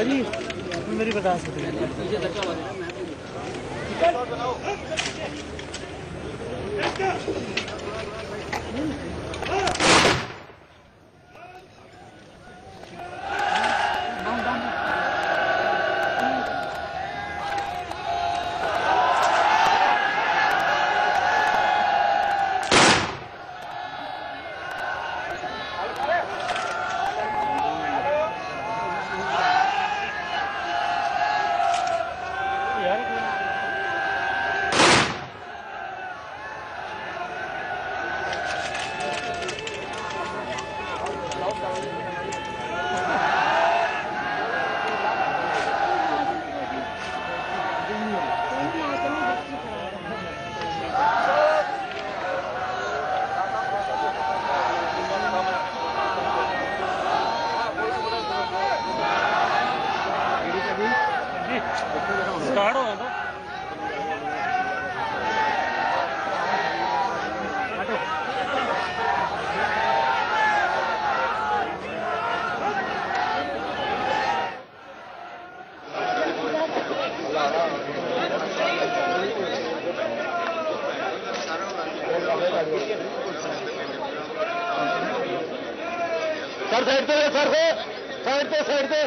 जी मेरी बता सकते हैं स्टार्ट हो गया सर साइड पे साइड पे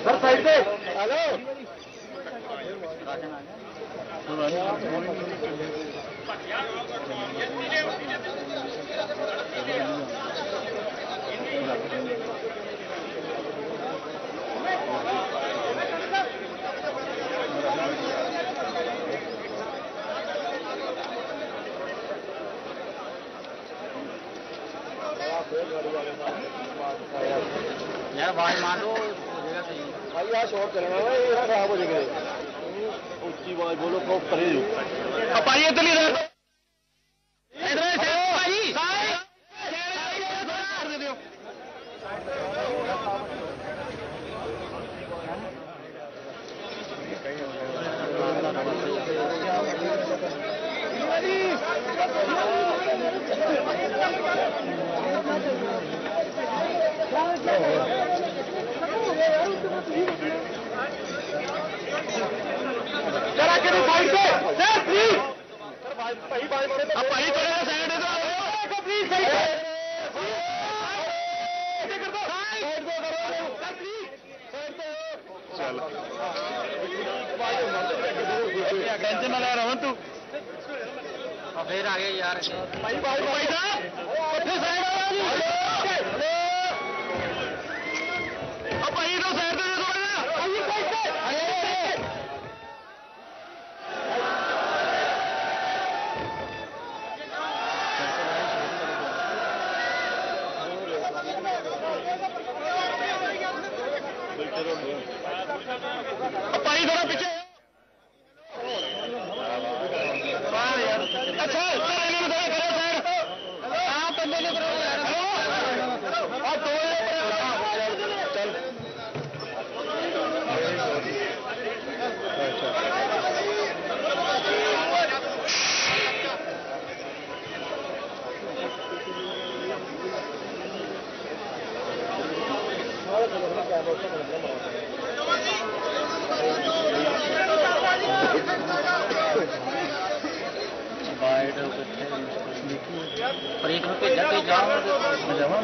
सर साइड पे हेलो यार आवाज मार दो भाई यार शॉर्ट चलेगा भाई ये खराब हो जाएगा ऊंची आवाज बोलो खूब करे जो अब आइए तो नहीं रहे जरा के साइड पे सर प्लीज सर भाई मारे तो अब भाई थोड़ा साइड दे दो प्लीज साइड कर दो साइड दो करो सर प्लीज साइड दो चल टेंशन ना ले रहा तू और फिर आगे यार भाई साहब फिर साइड अब भाई तो साइड दे दो भाई थोड़ा पीछे अच्छा पर एक रुपये भेजा तो जाओ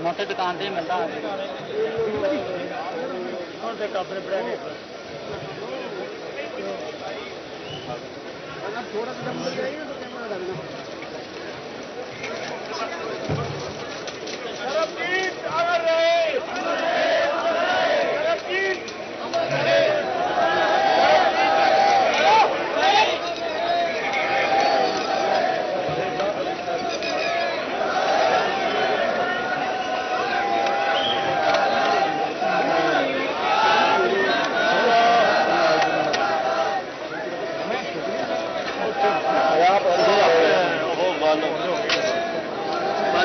मोटे दुकान से मिलता थोड़ा सा मिल जाएगा तो कैमरा डालना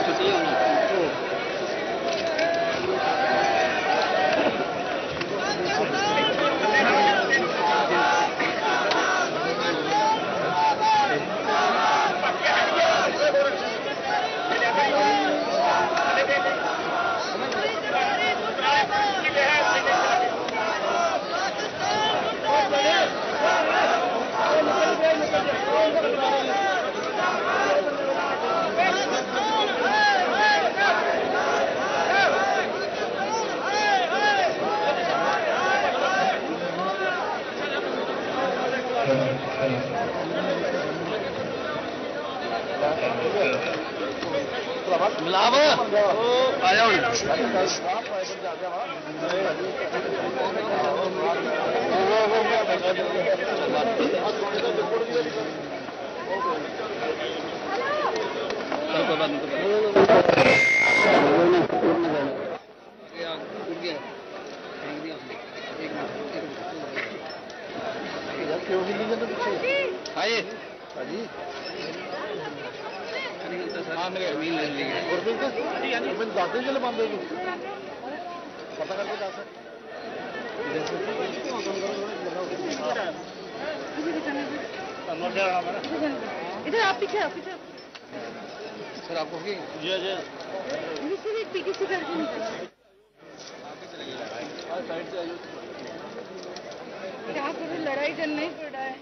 छुट्टी होनी मिलाव आ जाओ इधर आप पीछे सर आपको जी किसी करके निकल क्या करूँ, लड़ाई करना ही पड़ रहा है।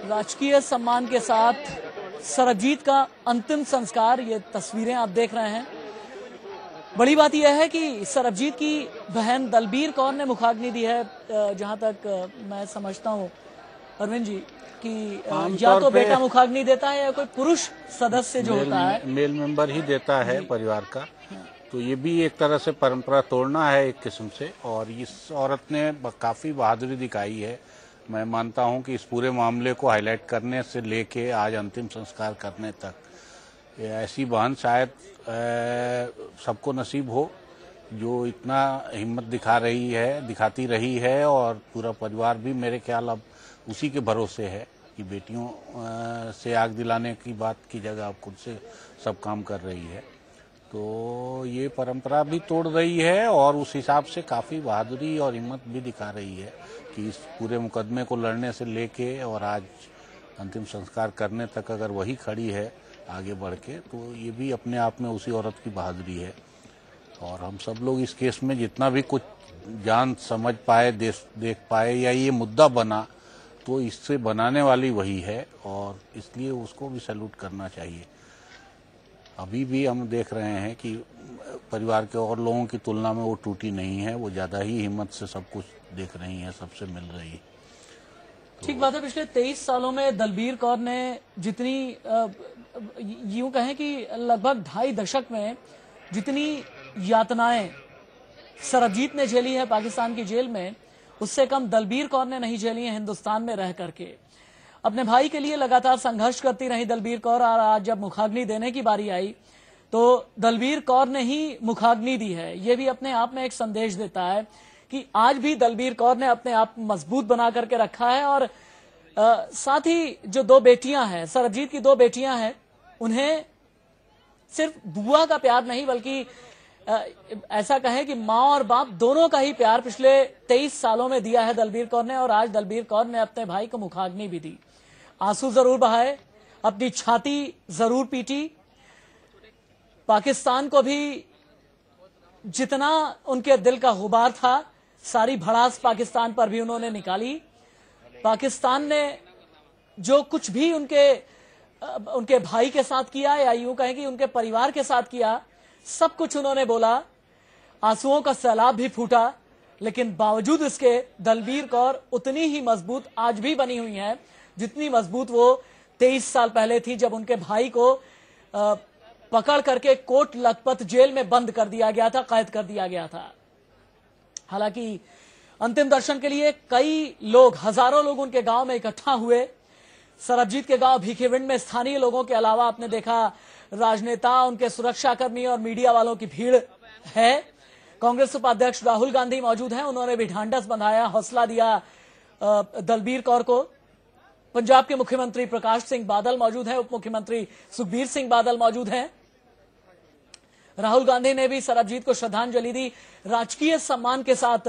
राजकीय सम्मान के साथ सरबजीत का अंतिम संस्कार, ये तस्वीरें आप देख रहे हैं। बड़ी बात यह है कि सरबजीत की बहन दलबीर कौर ने मुखाग्नि दी है, जहां तक मैं समझता हूं अरविंद जी कि या तो बेटा मुखाग्नि देता है या कोई पुरुष सदस्य जो होता है, मेल मेंबर ही देता है परिवार का। तो ये भी एक तरह से परंपरा तोड़ना है एक किस्म से, और इस औरत ने काफी बहादुरी दिखाई है। मैं मानता हूं कि इस पूरे मामले को हाईलाइट करने से लेके आज अंतिम संस्कार करने तक ऐसी बहन शायद सबको नसीब हो, जो इतना हिम्मत दिखाती रही है। और पूरा परिवार भी मेरे ख्याल अब उसी के भरोसे है कि बेटियों से आग दिलाने की बात की जगह अब खुद से सब काम कर रही है। तो ये परंपरा भी तोड़ रही है और उस हिसाब से काफी बहादुरी और हिम्मत भी दिखा रही है कि इस पूरे मुकदमे को लड़ने से लेके और आज अंतिम संस्कार करने तक अगर वही खड़ी है आगे बढ़ के, तो ये भी अपने आप में उसी औरत की बहादुरी है। और हम सब लोग इस केस में जितना भी कुछ जान समझ पाए, देख पाए, या ये मुद्दा बना, तो इससे बनाने वाली वही है और इसलिए उसको भी सैल्यूट करना चाहिए। अभी भी हम देख रहे हैं कि परिवार के और लोगों की तुलना में वो टूटी नहीं है, वो ज्यादा ही हिम्मत से सब कुछ देख रही है, सबसे मिल रही है। ठीक बात है। पिछले 23 सालों में दलबीर कौर ने जितनी यूं कहें कि लगभग 2.5 दशक में जितनी यातनाएं सरबजीत ने झेली है पाकिस्तान की जेल में, उससे कम दलबीर कौर ने नहीं झेली है हिंदुस्तान में रह करके। अपने भाई के लिए लगातार संघर्ष करती रही दलबीर कौर, और आज जब मुखाग्नि देने की बारी आई तो दलबीर कौर ने ही मुखाग्नि दी है। ये भी अपने आप में एक संदेश देता है कि आज भी दलबीर कौर ने अपने आप मजबूत बना करके रखा है। और साथ ही जो 2 बेटियां हैं, सरबजीत की 2 बेटियां हैं, उन्हें सिर्फ बुआ का प्यार नहीं बल्कि ऐसा कहें कि माँ और बाप दोनों का ही प्यार पिछले 23 सालों में दिया है दलबीर कौर ने। और आज दलबीर कौर ने अपने भाई को मुखाग्नि भी दी। आंसू जरूर बहाए, अपनी छाती जरूर पीटी, पाकिस्तान को भी जितना उनके दिल का गुबार था, सारी भड़ास पाकिस्तान पर भी उन्होंने निकाली। पाकिस्तान ने जो कुछ भी उनके भाई के साथ किया, या यूं कहें कि उनके परिवार के साथ किया, सब कुछ उन्होंने बोला। आंसुओं का सैलाब भी फूटा, लेकिन बावजूद इसके दलबीर कौर उतनी ही मजबूत आज भी बनी हुई है जितनी मजबूत वो 23 साल पहले थी, जब उनके भाई को पकड़ करके कोट लखपत जेल में बंद कर दिया गया था, कैद कर दिया गया था। हालांकि अंतिम दर्शन के लिए कई लोग, हजारों लोग उनके गांव में इकट्ठा हुए। सरबजीत के गांव भीखेविंड में स्थानीय लोगों के अलावा आपने देखा राजनेता, उनके सुरक्षाकर्मी और मीडिया वालों की भीड़ है। कांग्रेस उपाध्यक्ष राहुल गांधी मौजूद हैं, उन्होंने भी ढांढस बंधाया, हौसला दिया दलबीर कौर को। पंजाब के मुख्यमंत्री प्रकाश सिंह बादल मौजूद हैं, उप मुख्यमंत्री सुखबीर सिंह बादल मौजूद हैं। राहुल गांधी ने भी सरबजीत को श्रद्धांजलि दी। राजकीय सम्मान के साथ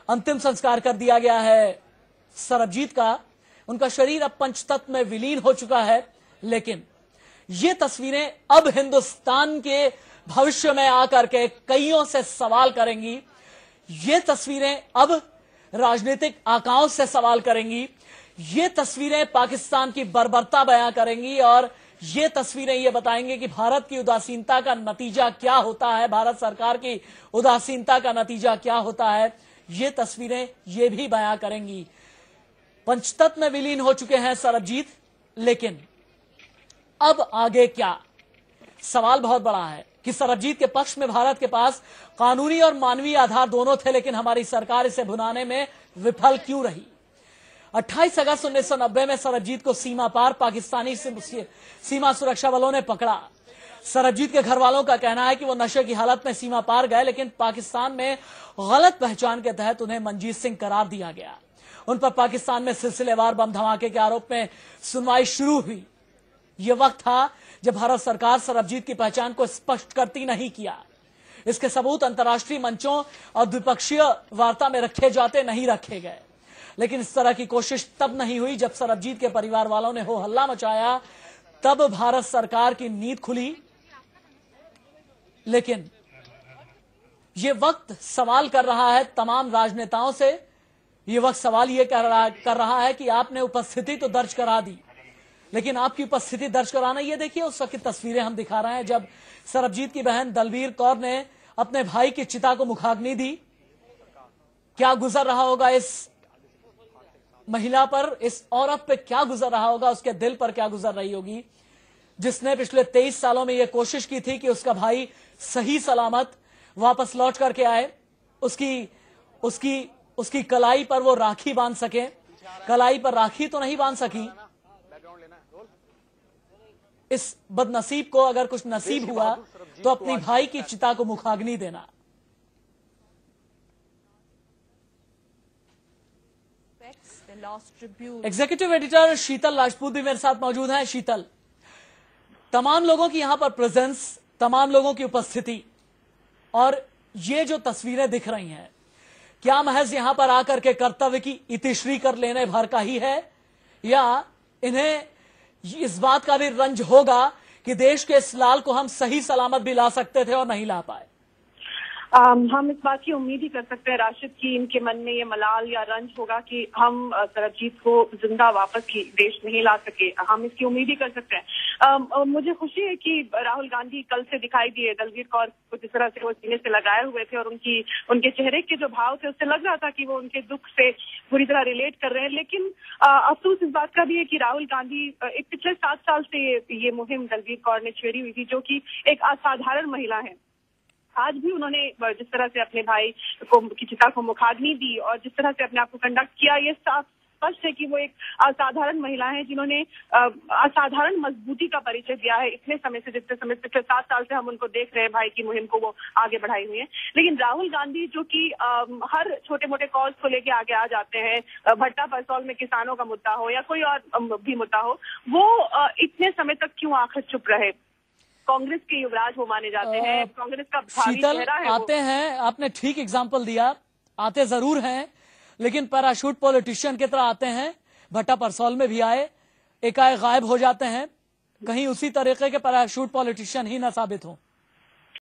अंतिम संस्कार कर दिया गया है सरबजीत का। उनका शरीर अब पंचतत्व में विलीन हो चुका है, लेकिन ये तस्वीरें अब हिंदुस्तान के भविष्य में आकर के कईयों से सवाल करेंगी। ये तस्वीरें अब राजनीतिक आकाओं से सवाल करेंगी। ये तस्वीरें पाकिस्तान की बर्बरता बयां करेंगी और ये तस्वीरें ये बताएंगे कि भारत की उदासीनता का नतीजा क्या होता है, भारत सरकार की उदासीनता का नतीजा क्या होता है, ये तस्वीरें ये भी बयां करेंगी। पंचतत्व में विलीन हो चुके हैं सरबजीत, लेकिन अब आगे क्या? सवाल बहुत बड़ा है कि सरबजीत के पक्ष में भारत के पास कानूनी और मानवीय आधार दोनों थे, लेकिन हमारी सरकार इसे भुनाने में विफल क्यों रही? 28 अगस्त 1990 में सरबजीत को सीमा पार पाकिस्तानी सीमा सुरक्षा बलों ने पकड़ा। सरबजीत के घर वालों का कहना है कि वो नशे की हालत में सीमा पार गए, लेकिन पाकिस्तान में गलत पहचान के तहत उन्हें मंजीत सिंह करार दिया गया। उन पर पाकिस्तान में सिलसिलेवार बम धमाके के आरोप में सुनवाई शुरू हुई। यह वक्त था जब भारत सरकार सरबजीत की पहचान को स्पष्ट करती नहीं किया। इसके सबूत अंतर्राष्ट्रीय मंचों और द्विपक्षीय वार्ता में रखे जाते नहीं रखे गए, लेकिन इस तरह की कोशिश तब नहीं हुई जब सरबजीत के परिवार वालों ने हो हल्ला मचाया, तब भारत सरकार की नींद खुली। लेकिन यह वक्त सवाल कर रहा है तमाम राजनेताओं से, यह वक्त सवाल यह कर रहा है कि आपने उपस्थिति तो दर्ज करा दी, लेकिन आपकी उपस्थिति दर्ज कराना, ये देखिए उस वक्त की तस्वीरें हम दिखा रहे हैं जब सरबजीत की बहन दलवीर कौर ने अपने भाई की चिता को मुखाग्नि दी। क्या गुजर रहा होगा इस महिला पर, इस औरत पे क्या गुजर रहा होगा, उसके दिल पर क्या गुजर रही होगी, जिसने पिछले 23 सालों में यह कोशिश की थी कि उसका भाई सही सलामत वापस लौट करके आए, उसकी कलाई पर वो राखी बांध सके। कलाई पर राखी तो नहीं बांध सकी। इस बदनसीब को अगर कुछ नसीब हुआ तो अपनी भाई की चिता को मुखाग्नि देना। एग्जीक्यूटिव एडिटर शीतल राजपूत भी मेरे साथ मौजूद हैं। शीतल, तमाम लोगों की यहां पर प्रेजेंस, तमाम लोगों की उपस्थिति और ये जो तस्वीरें दिख रही हैं, क्या महज यहां पर आकर के कर्तव्य की इतिश्री कर लेने भर का ही है, या इन्हें इस बात का भी रंज होगा कि देश के इस लाल को हम सही सलामत भी ला सकते थे और नहीं ला पाए? हम इस बात की उम्मीद ही कर सकते हैं राशिद की इनके मन में ये मलाल या रंज होगा कि हम सरबजीत को जिंदा वापस देश नहीं ला सके। हम इसकी उम्मीद ही कर सकते हैं। मुझे खुशी है कि राहुल गांधी कल से दिखाई दिए। दलवीर कौर को जिस तरह से वो सीने से लगाए हुए थे और उनके चेहरे के जो भाव थे, उससे लग रहा था कि वो उनके दुख से पूरी तरह रिलेट कर रहे हैं। लेकिन अफसोस इस बात का भी है कि राहुल गांधी एक पिछले 7 साल से ये मुहिम दलवीर कौर ने छेड़ी हुई थी, जो कि एक असाधारण महिला है। आज भी उन्होंने जिस तरह से अपने भाई की चिता को मुखाग्नि दी और जिस तरह से अपने आप को कंडक्ट किया, ये साफ स्पष्ट है कि वो एक असाधारण महिला है जिन्होंने असाधारण मजबूती का परिचय दिया है इतने समय से, जितने समय पिछले 7 साल से हम उनको देख रहे हैं, भाई की मुहिम को वो आगे बढ़ाई हुई है। लेकिन राहुल गांधी जो कि हर छोटे मोटे कॉज को लेके आगे आ जाते हैं, भट्टा परसौल में किसानों का मुद्दा हो या कोई और भी मुद्दा हो, वो इतने समय तक क्यों आखिर चुप रहे? कांग्रेस के युवराज वो माने जाते हैं, कांग्रेस का भावी चेहरा है। आते हैं, आपने ठीक एग्जाम्पल दिया, आते जरूर हैं, लेकिन पैराशूट पॉलिटिशियन की तरह आते हैं। भट्टा परसौल में भी आए, एकाएक गायब हो जाते हैं, कहीं उसी तरीके के पैराशूट पॉलिटिशियन ही ना साबित हो।